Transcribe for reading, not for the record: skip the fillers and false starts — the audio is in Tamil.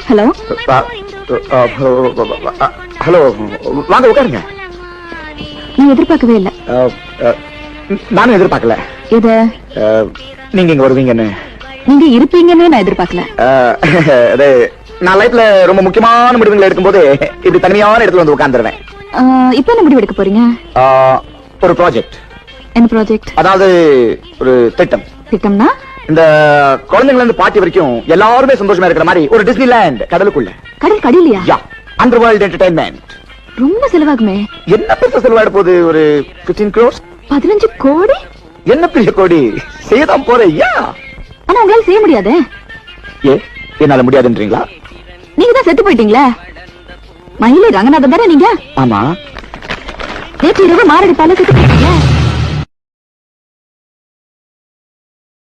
ஹலோ ஹலோ, வாங்க உட்காருங்க. நீ எதிர்பார்க்கவே இல்ல. நானும் எதிர்பார்க்கல. எத? நீங்க இங்க வருவீங்கன்னு. நீங்க இருப்பீங்கன்னு நான் எதிர்பார்க்கல. அது நான் லைஃப்ல ரொம்ப முக்கியமான முடிவுகளை எடுக்கும்போது இப்படி தனியான இடத்துல வந்து உட்கார்ந்துருவேன். இப்ப என்ன முடிவு எடுக்க போறீங்க? ஒரு ப்ராஜெக்ட். என்ன ப்ராஜெக்ட்? அதாவது ஒரு திட்டம். திட்டம்னா? இந்த குழந்தைங்கள இருந்து பாட்டி வரைக்கும் எல்லாருமே சந்தோஷமா இருக்கிற மாதிரி ஒரு டிஸ்னிலேண்ட் கடலுக்குள்ள. கடல் கடிலையா? யா, அண்டர் வேர்ல்ட் என்டர்டைன்மெண்ட். ரொம்ப செலவாகுமே. என்ன பெருசா செலவாயிட போகுது? ஒரு 15 crores. 15 கோடி? என்ன பெரிய கோடி? செய்யதான் போறையா? ஆனா உங்களால செய்ய முடியாதே. ஏ, என்னால முடியாதுன்றீங்களா? நீங்க தான் செத்து போயிட்டீங்களே. மயிலை ரங்கநாதன் தானே நீங்க? ஆமா. நேற்று இரவு மாரடைப்பால செத்து போயிட்டீங்க.